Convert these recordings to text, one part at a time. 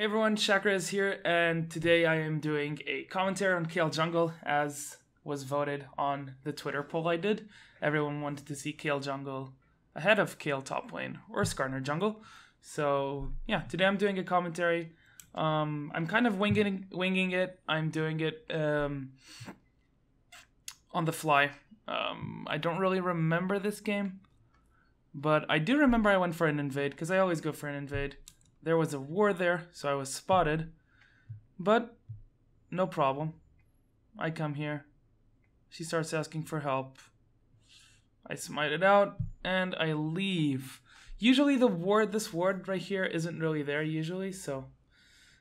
Hey everyone, Shakarez here, and today I am doing a commentary on Kayle Jungle, as was voted on the Twitter poll I did. Everyone wanted to see Kayle Jungle ahead of Kayle top lane, or Skarner Jungle. So yeah, today I'm doing a commentary. I'm kind of winging it. I'm doing it on the fly. I don't really remember this game, but I do remember I went for an invade, because I always go for an invade. There was a war there, so I was spotted. But, no problem. I come here. She starts asking for help. I smite it out, and I leave. Usually this ward right here isn't really there usually, so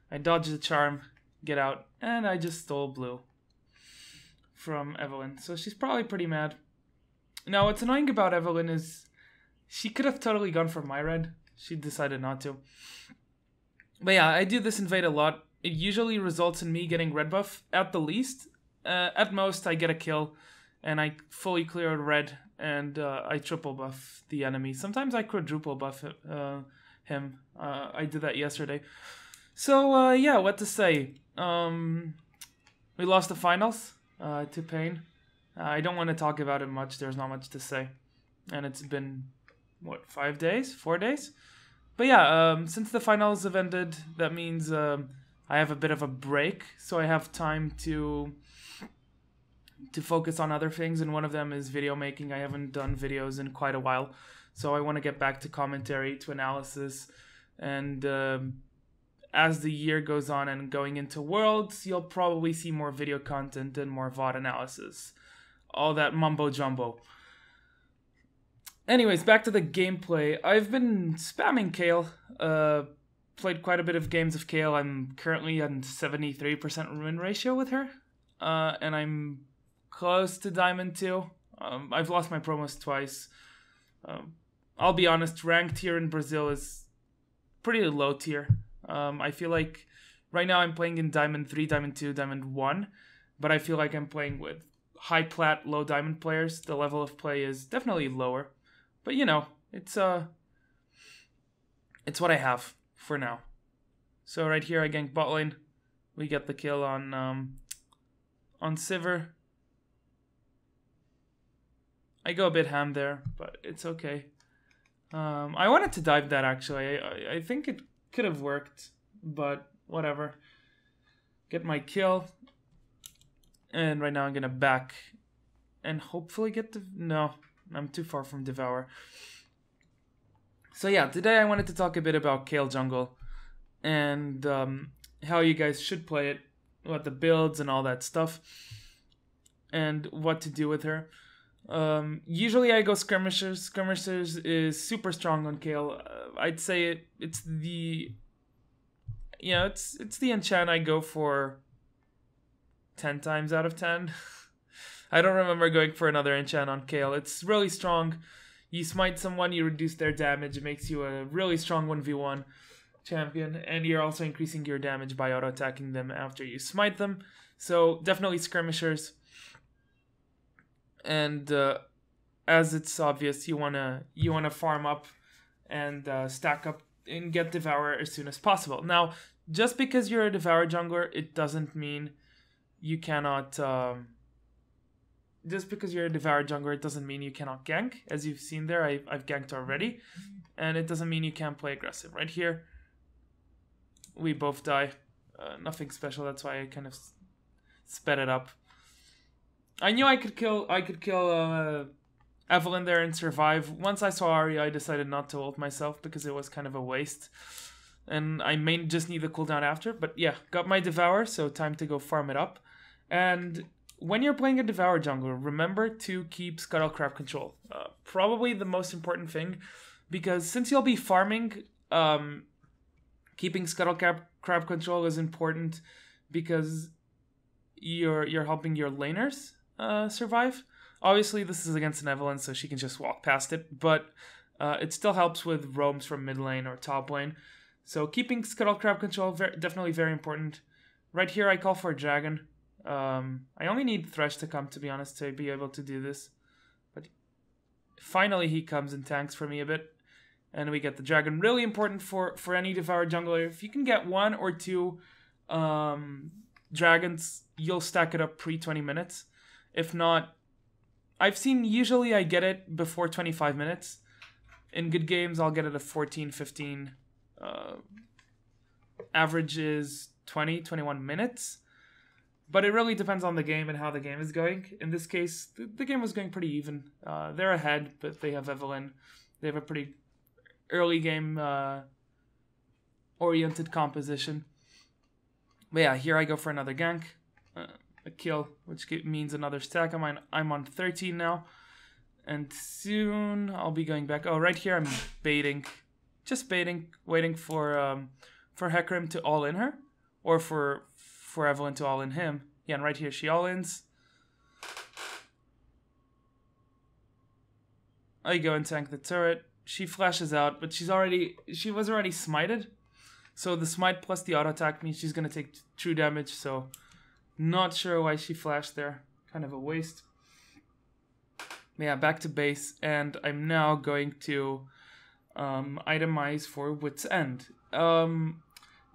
I dodge the charm, get out, and I just stole blue from Evelyn. So she's probably pretty mad. Now, what's annoying about Evelyn is she could have totally gone for my red. She decided not to. But yeah, I do this invade a lot. It usually results in me getting red buff at the least. At most, I get a kill, and I fully clear red, and I triple buff the enemy. Sometimes I quadruple buff him. I did that yesterday. So yeah, what to say? We lost the finals to Pain. I don't want to talk about it much. There's not much to say, and it's been what, 5 days, 4 days. But yeah, since the finals have ended, that means I have a bit of a break, so I have time to focus on other things, and one of them is video making. I haven't done videos in quite a while, so I want to get back to commentary, to analysis, and as the year goes on and going into Worlds, you'll probably see more video content and more VOD analysis. All that mumbo jumbo. Anyways, back to the gameplay. I've been spamming Kayle. Played quite a bit of games of Kayle. I'm currently on 73% win ratio with her. And I'm close to Diamond 2. I've lost my promos twice. I'll be honest, ranked here in Brazil is pretty low tier. I feel like right now I'm playing in Diamond 3, Diamond 2, Diamond 1. But I feel like I'm playing with high plat, low diamond players. The level of play is definitely lower. But you know, it's what I have for now. So right here I gank bot lane. We get the kill on Sivir. I go a bit ham there, but it's okay. I wanted to dive that actually. I think it could have worked, but whatever. Get my kill. And right now I'm gonna back and hopefully get the... No, I'm too far from Devourer. So yeah, today I wanted to talk a bit about Kayle Jungle and how you guys should play it, what the builds and all that stuff, and what to do with her. Usually I go Skirmishers. Skirmishers is super strong on Kayle. I'd say it's the... Yeah, it's the enchant I go for 10 times out of 10. I don't remember going for another enchant on Kayle. It's really strong. You smite someone, you reduce their damage. It makes you a really strong 1v1 champion. And you're also increasing your damage by auto-attacking them after you smite them. So definitely Skirmishers. And as it's obvious, you wanna farm up and stack up and get Devourer as soon as possible. Now, just because you're a Devourer jungler, it doesn't mean you cannot... Just because you're a Devourer jungler, it doesn't mean you cannot gank. As you've seen there, I've ganked already. And it doesn't mean you can't play aggressive. Right here, we both die. Nothing special, that's why I kind of sped it up. I knew I could kill Evelyn there and survive. Once I saw Arya, I decided not to ult myself because it was kind of a waste. And I may just need the cooldown after. But yeah, got my Devourer, so time to go farm it up. And... when you're playing a Devourer jungler, remember to keep Scuttlecrab control. Probably the most important thing, because since you'll be farming, keeping Scuttlecrab control is important because you're helping your laners survive. Obviously, this is against an Evelyn, so she can just walk past it, but it still helps with roams from mid lane or top lane. So keeping Scuttlecrab control, definitely very important. Right here, I call for a dragon. I only need Thresh to come, to be honest, to be able to do this. But finally he comes and tanks for me a bit. And we get the dragon. Really important for any Devourer jungler. If you can get 1 or 2 dragons, you'll stack it up pre-20 minutes. If not, I've seen usually I get it before 25 minutes. In good games, I'll get it at 14, 15. Average is 20, 21 minutes. But it really depends on the game and how the game is going. In this case, the game was going pretty even. They're ahead, but they have Evelyn. They have a pretty early game oriented composition. But yeah, here I go for another gank. A kill, which means another stack. I'm on 13 now. And soon I'll be going back. Oh, right here I'm baiting. Just baiting, waiting for Hecarim to all in her. Or for Evelyn to all in him. Yeah, and right here she all ins. I go and tank the turret. She flashes out, but she was already smited. So the smite plus the auto attack means she's gonna take true damage, so not sure why she flashed there. Kind of a waste. Yeah, back to base, and I'm now going to itemize for Wit's End.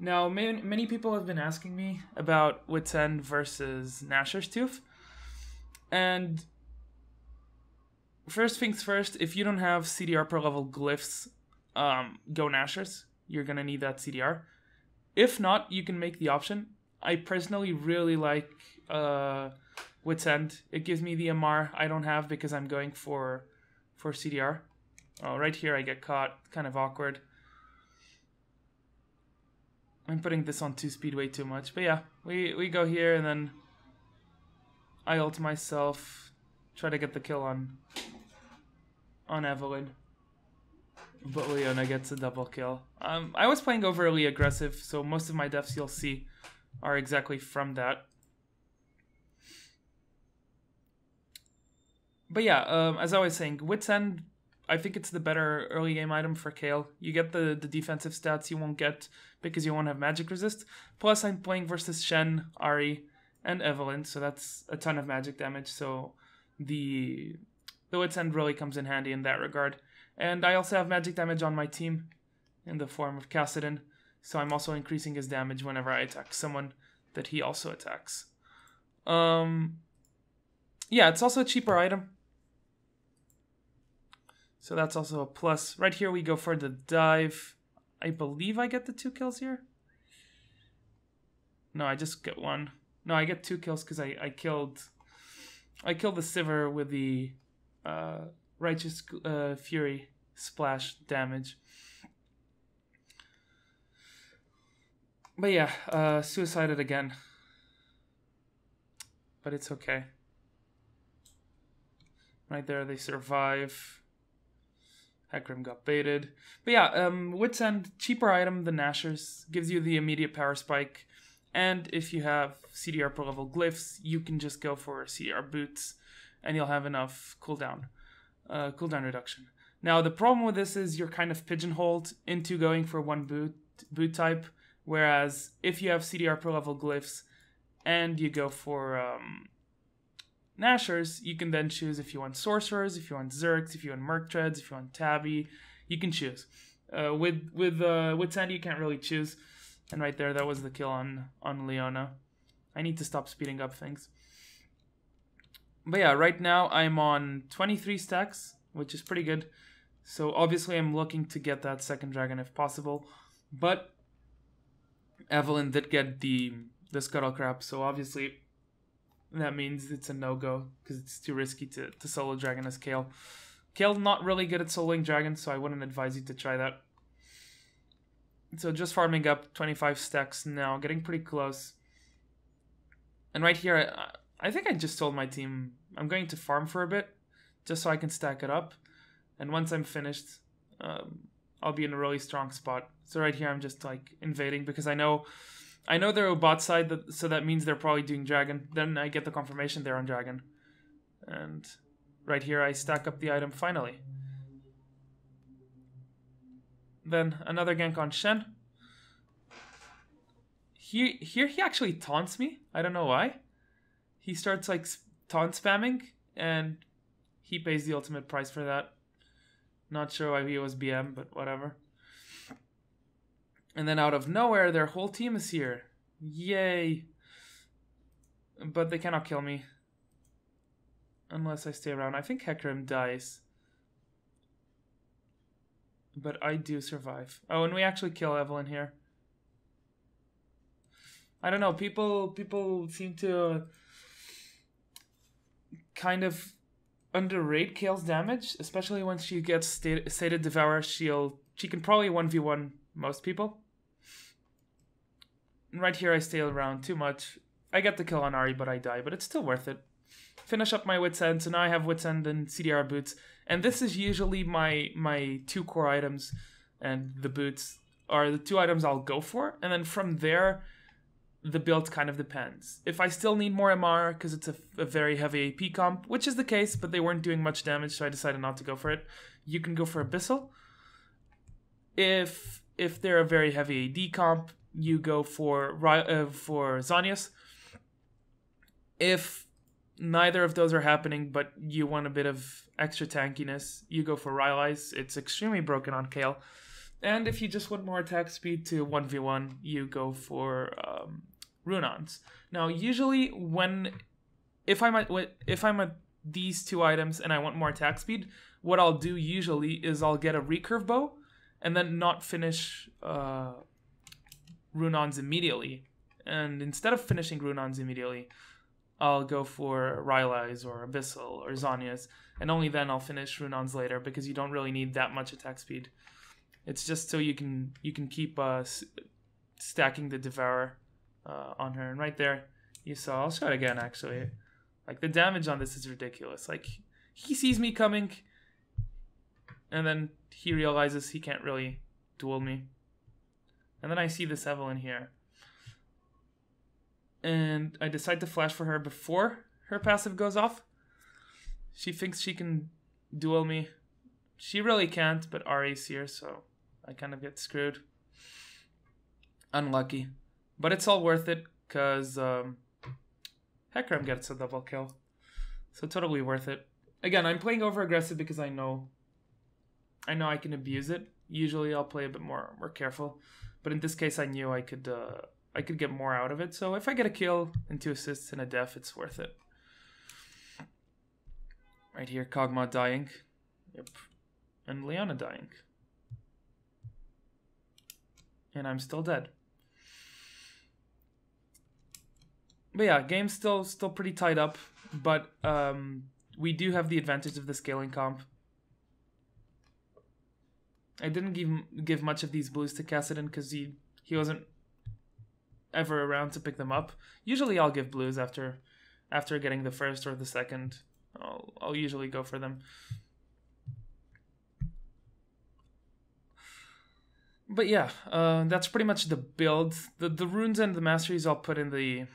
Now, many people have been asking me about Wit's End versus Nashor's Tooth. And first things first, if you don't have CDR per level glyphs, go Nashor's. You're going to need that CDR. If not, you can make the option. I personally really like Wit's End. It gives me the MR I don't have because I'm going for CDR. Oh, right here I get caught. Kind of awkward. I'm putting this on 2-speed way too much. But yeah, we go here and then I ult myself. Try to get the kill on Evelyn. But Leona gets a double kill. I was playing overly aggressive, so most of my deaths you'll see are exactly from that. But yeah, as I was saying, Wit's End, I think it's the better early game item for Kayle. You get the defensive stats you won't get because you won't have magic resist. Plus I'm playing versus Shen, Ahri, and Evelyn, so that's a ton of magic damage. So the Wit's End really comes in handy in that regard. And I also have magic damage on my team in the form of Kassadin, so I'm also increasing his damage whenever I attack someone that he also attacks. Yeah, it's also a cheaper item. So that's also a plus. Right here we go for the dive. I believe I get the 2 kills here. No, I just get 1. No, I get 2 kills because I killed the Sivir with the Righteous Fury splash damage. But yeah, suicided again. But it's okay. Right there, they survive. Hecarim got baited. But yeah, Wit's End, cheaper item than Nashor's. Gives you the immediate power spike. And if you have CDR per level glyphs, you can just go for CDR boots. And you'll have enough cooldown reduction. Now, the problem with this is you're kind of pigeonholed into going for one boot type. Whereas if you have CDR per level glyphs and you go for Nashor's, you can then choose if you want Sorcerers, if you want Zergs, if you want Merc Treads, if you want Tabby. You can choose. With Wit's End, you can't really choose. And right there, that was the kill on Leona. I need to stop speeding up things. But yeah, right now I'm on 23 stacks, which is pretty good. So obviously I'm looking to get that second dragon if possible. But Evelyn did get the Scuttle Crab, so obviously that means it's a no-go because it's too risky to solo dragon as Kayle. Kayle not really good at soloing dragons, so I wouldn't advise you to try that. So just farming up 25 stacks now, getting pretty close. And right here, I think I just told my team I'm going to farm for a bit, just so I can stack it up. And once I'm finished, I'll be in a really strong spot. So right here, I'm just like invading because I know they're a bot side, so that means they're probably doing dragon. Then I get the confirmation they're on dragon. And right here, I stack up the item finally. Then another gank on Shen. Here he actually taunts me. I don't know why. He starts like taunt spamming, and he pays the ultimate price for that. Not sure why he was BM, but whatever. And then out of nowhere, their whole team is here. Yay. But they cannot kill me. Unless I stay around. I think Hecarim dies. But I do survive. Oh, and we actually kill Evelyn here. I don't know. People seem to kind of underrate Kayle's damage, especially when she gets stated Devourer. She can probably 1v1 most people. And right here, I stay around too much. I get the kill on Ahri, but I die. But it's still worth it. Finish up my Wits End. So now I have Wits End and CDR boots. And this is usually my 2 core items. And the boots are the 2 items I'll go for. And then from there, the build kind of depends. If I still need more MR, because it's a very heavy AP comp, which is the case, but they weren't doing much damage, so I decided not to go for it. You can go for Abyssal. If they're a very heavy AD comp, you go for Zhonya's. If neither of those are happening, but you want a bit of extra tankiness, you go for Rylai's. It's extremely broken on Kayle. And if you just want more attack speed to 1v1, you go for Runons. Now, usually if I'm at these 2 items and I want more attack speed, what I'll do usually is I'll get a recurve bow and then not finish Runons immediately. And instead of finishing Runons immediately, I'll go for Rylai's or Abyssal or Zhonya's, and only then I'll finish Runons later, because you don't really need that much attack speed. It's just so you can keep stacking the Devourer on her. And right there, you saw, I'll show it again actually. Like, the damage on this is ridiculous. Like, he sees me coming, and then he realizes he can't really duel me. And then I see this Evelyn here. And I decide to flash for her before her passive goes off. She thinks she can duel me. She really can't, but Ahri's here, so I kind of get screwed. Unlucky. But it's all worth it, because Hecarim gets a double kill. So totally worth it. Again, I'm playing over aggressive because I know I can abuse it. Usually I'll play a bit more careful. But in this case, I knew I could get more out of it. So if I get a kill and 2 assists and a def, it's worth it. Right here, Kog'Maw dying. Yep. And Leona dying. And I'm still dead. But yeah, game's still pretty tied up. But we do have the advantage of the scaling comp. I didn't give much of these blues to Kassadin because he wasn't ever around to pick them up. Usually I'll give blues after getting the first or the second. I'll usually go for them. But yeah, that's pretty much the build. The runes and the masteries I'll put in the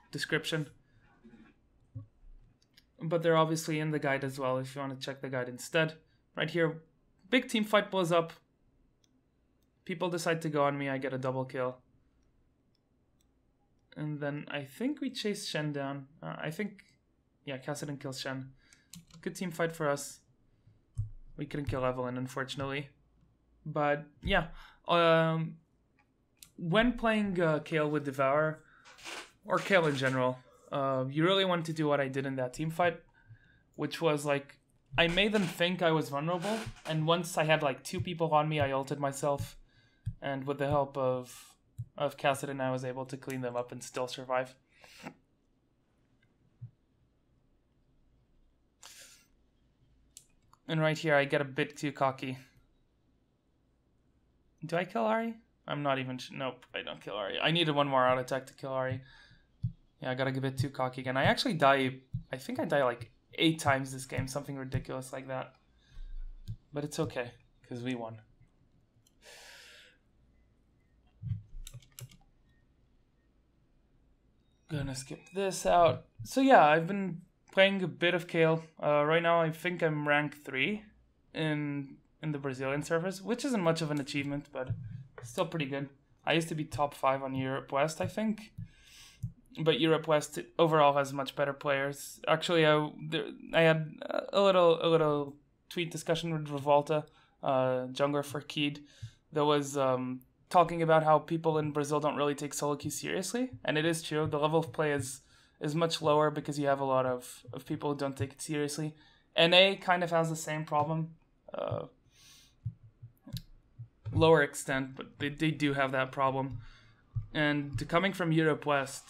description. But they're obviously in the guide as well if you want to check the guide instead. Right here, big team fight blows up. People decide to go on me, I get a double kill. And then I think we chase Shen down. Yeah, Kassadin kills Shen. Good team fight for us. We couldn't kill Evelyn, unfortunately. But yeah, when playing Kayle with Devourer, or Kayle in general, you really want to do what I did in that team fight, which was like, I made them think I was vulnerable, and once I had like 2 people on me, I ulted myself, and with the help of Kassadin, I was able to clean them up and still survive. And right here, I get a bit too cocky. Do I kill Ahri? I'm not even... Nope, I don't kill Ahri. I needed 1 more auto attack to kill Ahri. Yeah, I got a bit too cocky again. I actually die... I think I die like 8 times this game. Something ridiculous like that. But it's okay, because we won. Gonna skip this out. So yeah, I've been playing a bit of Kayle. Right now, I think I'm rank 3 in the Brazilian servers, which isn't much of an achievement, but still pretty good. I used to be top 5 on Europe West, I think. but Europe West overall has much better players. Actually, I had a little tweet discussion with Revolta, jungler for Keed, that was talking about how people in Brazil don't really take solo queue seriously, and it is true. The level of play is much lower because you have a lot of people who don't take it seriously. NA kind of has the same problem, lower extent, but they do have that problem. And coming from Europe West,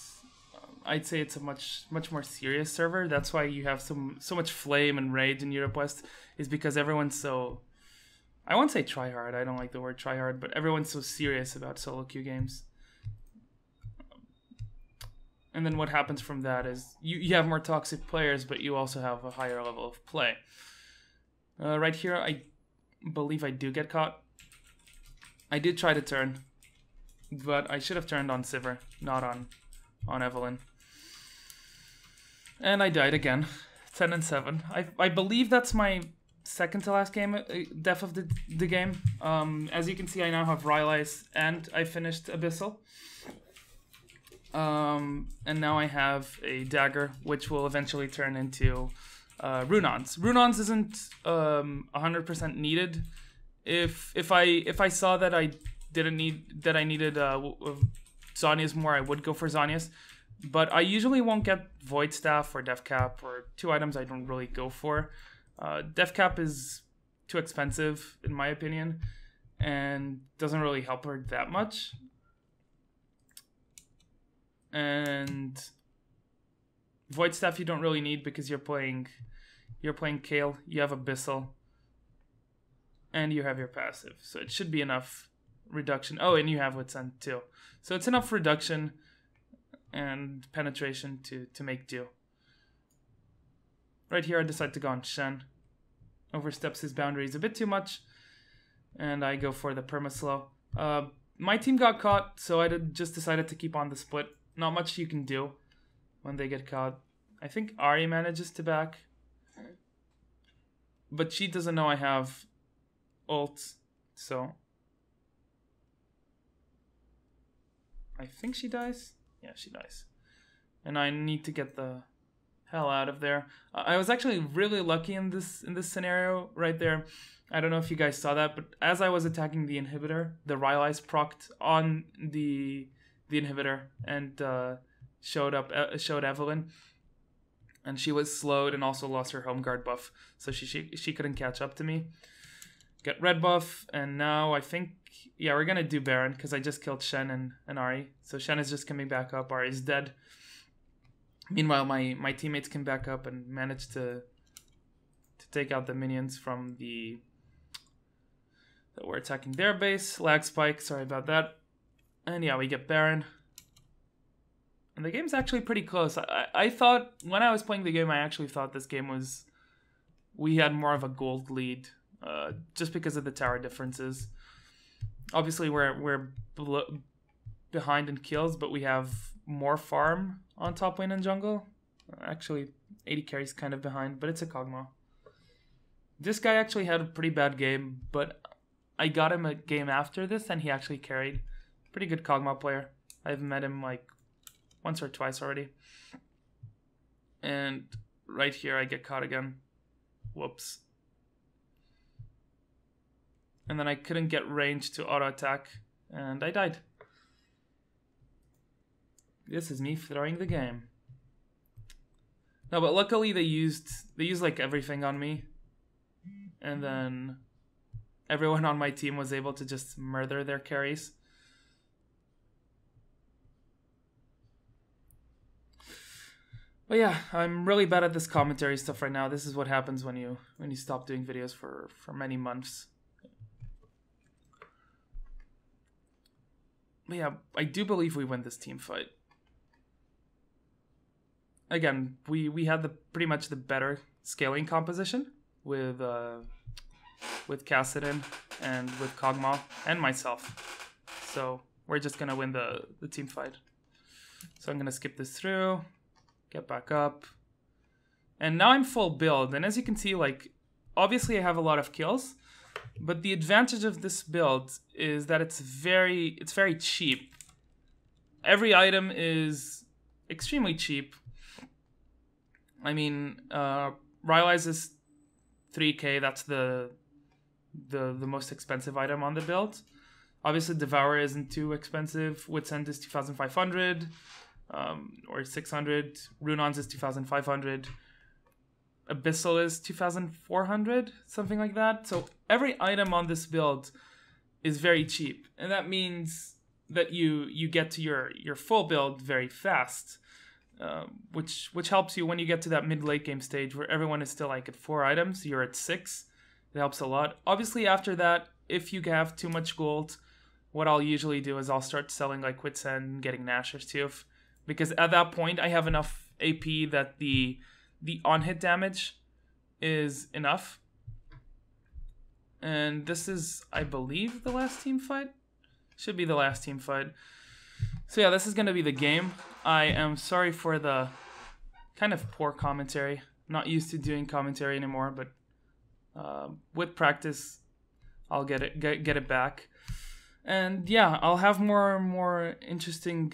I'd say it's a much more serious server. That's why you have so much flame and rage in Europe West, is because everyone's so, I won't say try hard, I don't like the word try hard, but everyone's so serious about solo queue games. And then what happens from that is you have more toxic players, but you also have a higher level of play. Right here, I believe I do get caught. I did try to turn, but I should have turned on Sivir, not on Evelyn. And I died again, 10 and 7. I believe that's my second to last game, death of the game. As you can see, I now have Rylai's and I finished Abyssal. And now I have a dagger, which will eventually turn into Runons. Runons isn't 100% needed. If I saw that I needed Zhonya's more, I would go for Zhonya's. But I usually won't get Void Staff or Death Cap, or two items I don't really go for. Death Cap is too expensive in my opinion, and doesn't really help her that much. And Void Staff you don't really need because you're playing Kayle, you have Abyssal, and you have your passive, so it should be enough reduction. Oh, and you have Wits End too, so it's enough reduction and penetration to make do. Right here I decide to go on Shen. Oversteps his boundaries a bit too much, and I go for the permaslow. My team got caught, so I just decided to keep on the split. Not much you can do when they get caught. I think Ahri manages to back, but she doesn't know I have ult, so I think she dies. Yeah, she dies. And I need to get the hell out of there. I was actually really lucky in this scenario right there. I don't know if you guys saw that, but as I was attacking the inhibitor, the Rylai's procced on the inhibitor and showed Evelyn, and she was slowed and also lost her home guard buff, so she couldn't catch up to me. Get red buff, and now I think, yeah, we're gonna do Baron because I just killed Shen and Ahri, so Shen is just coming back up. Ahri's dead. Meanwhile, my teammates can back up and manage to take out the minions from that were attacking their base. Lag spike, sorry about that. And yeah, we get Baron. And the game's actually pretty close. I thought, when I was playing the game, I actually thought this game we had more of a gold lead, just because of the tower differences. Obviously, we're behind in kills, but we have more farm on top lane and jungle. Actually, 80 carries kind of behind, but it's a Kog'Maw. This guy actually had a pretty bad game, but I got him a game after this, and he actually carried. Pretty good Kog'Maw player. I've met him like once or twice already. And right here I get caught again. Whoops. And then I couldn't get range to auto attack, and I died. This is me throwing the game. No, but luckily they used like everything on me, and then everyone on my team was able to just murder their carries. But yeah, I'm really bad at this commentary stuff right now. This is what happens when you stop doing videos for many months. But yeah, I do believe we win this team fight. Again, we had pretty much the better scaling composition with Kassadin and with Kog'Maw and myself. So we're just gonna win the team fight. So I'm gonna skip this through, get back up, and now I'm full build. And as you can see, like, obviously I have a lot of kills, but the advantage of this build is that it's very cheap. Every item is extremely cheap. I mean, Rylai's is 3k. That's the most expensive item on the build. Obviously, Devourer isn't too expensive. Wit's End is 2,500 or 600. Runon's is 2,500. Abyssal is 2,400, something like that. So every item on this build is very cheap, and that means that you get to your full build very fast, which helps you when you get to that mid-late game stage where everyone is still like at 4 items, you're at 6. It helps a lot. Obviously, after that, if you have too much gold, what I'll usually do is I'll start selling like Wit's End, getting Nashor's Tooth, because at that point I have enough AP that the on-hit damage is enough. And this is, I believe, the last team fight? Should be the last team fight. So yeah, this is going to be the game. I am sorry for the kind of poor commentary. I'm not used to doing commentary anymore, but with practice, I'll get it back. And yeah, I'll have more interesting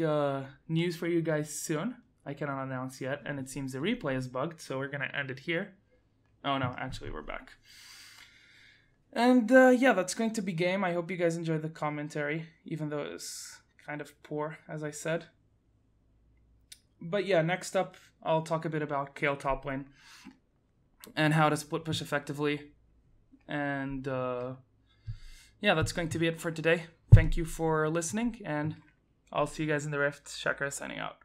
news for you guys soon. I cannot announce yet, and it seems the replay is bugged, so we're going to end it here. Oh no, actually we're back. And yeah, that's going to be game. I hope you guys enjoyed the commentary, even though it was kind of poor, as I said. But yeah, next up, I'll talk a bit about Kayle top lane and how to split push effectively. And yeah, that's going to be it for today. Thank you for listening, and I'll see you guys in the Rift. Shakarez signing out.